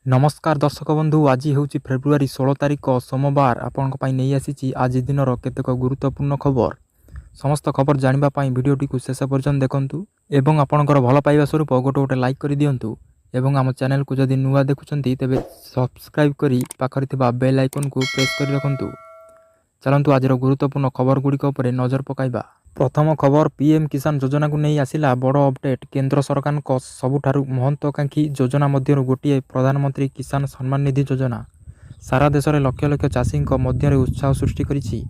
नमस्कार दर्शक बंधु आज हूँ फेब्रुआरी 16 तारिख सोमवार आपण नहीं आसी आज दिन केतेक गुरुत्वपूर्ण खबर समस्त खबर जानापी भिडटी को शेष पर्यटन देखूँ एवं आपणकर भल पाइबा स्वरूप गोटे गोटे लाइक कर दिंतु एवं आम चैनल को जदि नुआ देखुं तेज सब्सक्राइब कर पाखरे बेल आइकन को प्रेस कर रखुँ। चलतु आज गुरुत्वपूर्ण खबर गुड़िक नजर पकाइबा। प्रथम खबर पीएम किसान योजना को नहीं आसिला बड़ अपडेट। केंद्र सरकार को सबुठारु महत्वाकांक्षी योजना मध्य गोटे प्रधानमंत्री किसान सम्मान निधि योजना सारा देश में लक्ष लक्ष चाषी मध्य उत्साह सृष्टि करिछि।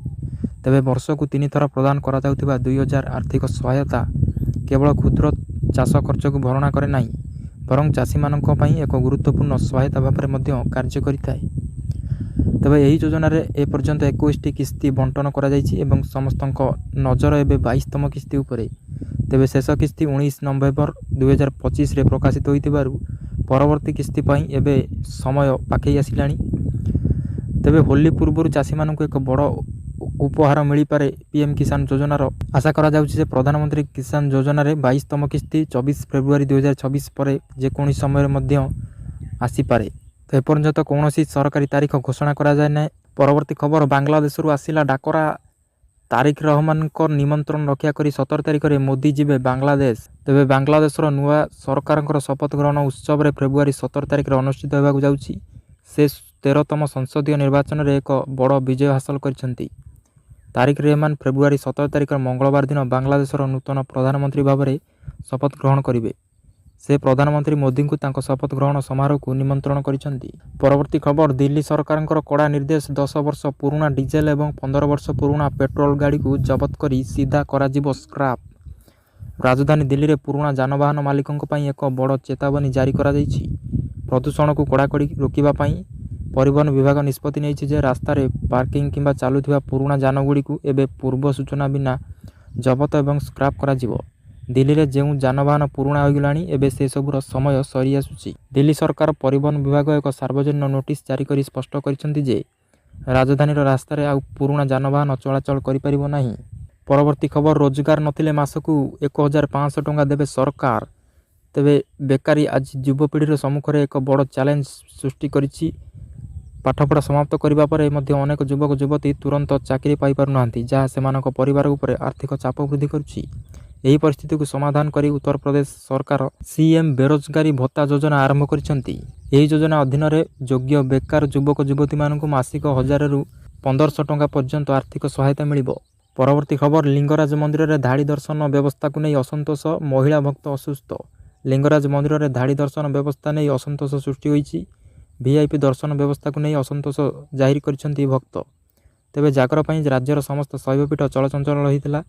तेबे वर्ष को 3 थर प्रदान करा जाउथिबा 2000 आर्थिक सहायता केवल क्षुद्र चाष खर्च को भरणा करे नाही बरं चाषी मानक पई एक गुरुत्वपूर्ण सहायता भाव में कार्य करिथाय। तेबे यही योजना रे ए पर्यंत 21टी किस्ती बंटन करा जायछि एवं समस्त नजर एवं 22तम किस्ती उपरे। तेबे शेष किस्ती 19 नवेम्बर 2025 रे प्रकाशित होइतिबारु परवर्ती किस्ती पई एबे समय पाखई आसिलाणी। तेबे होली पूर्व चाषी मानक एक बड़ उपहार मिल पारे। पीएम किसान योजनार आशा करा जाउछि जे प्रधानमंत्री किसान योजना रे 22तम किस्ती 24 फेब्रुआरी 2026 पर जेकोनी समय मध्य आसी पारे। तो एपर्यंत कौन सरकारी तारीख घोषणा करा जाए ना। परवर्ती खबर बांग्लादेश आसिला डाकरा तारिक रहमान को निमंत्रण रक्षा करी 17 तारिख में मोदी जीवे बांग्लादेश। तेबे बांग्लादेश नुआ सरकार शपथ ग्रहण उत्सव रे फेब्रुआरी 17 तारिख अनुष्ठित होगा जाउछि। से 13तम संसदीय निर्वाचन रे एक बड़ विजय हासिल करिसेंती। तारिक रहमान फेब्रुआरी 17 तारिख मंगलवार दिन बांग्लादेश नूतन प्रधानमंत्री भाव में शपथ ग्रहण करेंगे। से प्रधानमंत्री मोदी को तांको शपथ ग्रहण समारोह को निमंत्रण करिसेंती। परवर्ती खबर दिल्ली सरकार कड़ा निर्देश 10 वर्ष पुराना डीजेल एवं 15 वर्ष पुराना पेट्रोल गाड़ी को जबत करी सीधा कराजिबो स्क्रैप। राजधानी दिल्ली रे पुराना जानवाहन मालिकों पई एक बड़ चेतावनी जारी करा जायछि। प्रदूषण को कड़ाकड़ी रोकिबा पई परिवहन विभाग निष्पत्ति नेछि जे रास्ता रे पार्किंग किंबा चालुथिबा पुराना जानगुड़ी को एबे पूर्व सूचना बिना जबत एवं स्क्रैप करा जिवो। दिल्ली रे जेउ जानवाहन पुराना हो गलानी एबे से सबुर समय सरी आसुछि। दिल्ली सरकार परिवहन विभाग एक सार्वजनिक नोटिस जारी करी स्पष्ट करिसेंती जे राजधानी रास्ता रे आ पुराना जानवाहन चलाचल करि परिबो नाही। परवर्ती खबर रोजगार नथिले मासकु 1500 टंका देबे सरकार। तेबे बेकारी आज युवपीढ़ी सम्मुख में एक बड़ चैलेंज सृष्टि करिछि। पाठपढ़ा समाप्त करने पर अनेक युवक युवती तुरंत चाकरी पाई पारु नाहांती जहाँ सेमानक परिवार उपर आर्थिक चाप वृद्धि करुछि। यही परिस्थिति को समाधान करी उत्तर प्रदेश सरकार सीएम बेरोजगारी भत्ता योजना आरंभ करिसेंती। यही योजना अधीन रे योग्य बेकार युवक युवती मानक मासिक 1000 रु 1500 टंका पर्यंत आर्थिक सहायता मिलिबो। परवर्ती खबर लिंगराज मंदिर रे धाड़ी दर्शन व्यवस्था को नहीं असंतोष महिला भक्त असुस्थ। लिंगराज मंदिर रे धाड़ी दर्शन व्यवस्था नहीं असंतोष सृष्टि होइछि। वीआईपी दर्शन व्यवस्था को नहीं असंतोष जाहिर करिसेंती भक्त। तेबे जागर पई राज्यर समस्त शैवपीठ चलचंचल रहितला।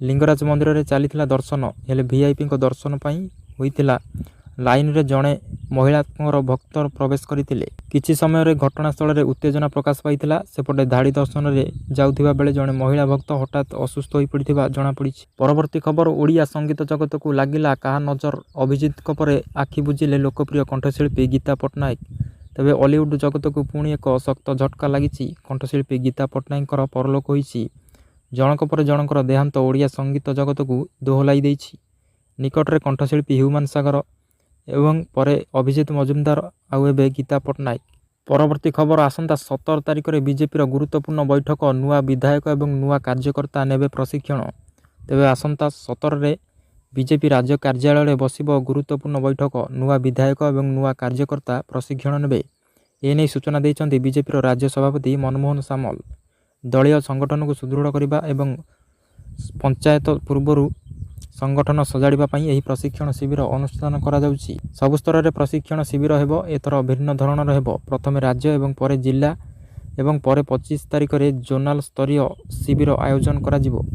लिंगराज मंदिर रे चलीथिला दर्शन हेले वीआईपी को दर्शन पई होइतिला लाइन रे जणे महिला भक्त प्रवेश करथिले। किछि समय रे घटनास्थल रे उत्तेजना प्रकाश पाइतिला। सेपटे धाड़ी दर्शन रे जाउथिबा बेले जणे महिला भक्त हठात असुस्थ होई पड़िथिबा जणा पड़िछि। परवर्ती खबर ओडिया संगीत जगत को लागिला काहा नजर। अभिजीत को परे आखि बुझिले लोकप्रिय कंठशिल्पी गीता पटनायक। तेबे हॉलीवुड जगत को पुणी एक शक्त झटका लागिछि। कंठशिल्पी गीता पटनायक परलोक होइछि। जनक पर जनकर देहांत ओडिया संगीत जगत को दोहलाई देइछि। निकटरे कंठशिल्पी ह्यूमान सागर एवं परे अभिजीत मजुमदार आउ एबे गीता पटनायक। परवर्ती खबर आसंता 17 तारिख में बीजेपी गुरुत्वपूर्ण बैठक नुआ विधायक एवं नुआ कार्यकर्ता नेबे प्रशिक्षण। तेबे आसंता 17 रे बीजेपी राज्य कार्यालय बसिबो गुरुत्वपूर्ण बैठक नुआ विधायक एवं नुआ कार्यकर्ता प्रशिक्षण नेबे। एने सूचना देइछन्ती बीजेपी राज्य सभापति मनमोहन सामल। दलीय संगठन को सुदृढ़ करने एवं पंचायत पूर्व संगठन सजाड़ा यही प्रशिक्षण शिविर अनुष्ठान करा जाउछि। सबु स्तर में प्रशिक्षण शिविर हेबो। एथर भिन्न धरणर हेबो। प्रथमे राज्य एवं परे जिला एवं परे 25 तारिख में जोनाल स्तरीय शिविर आयोजन करा जिवो।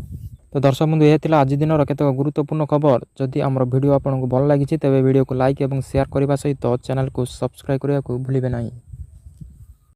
तो दर्शक बंधु यह आज दिन केतेक गुरुत्वपूर्ण खबर। जदि आमर वीडियो आपको भल लगी तेज वीडियो को लाइक और शेयर करने सहित चैनल को सब्सक्राइब करने को भूलिबे नहीं।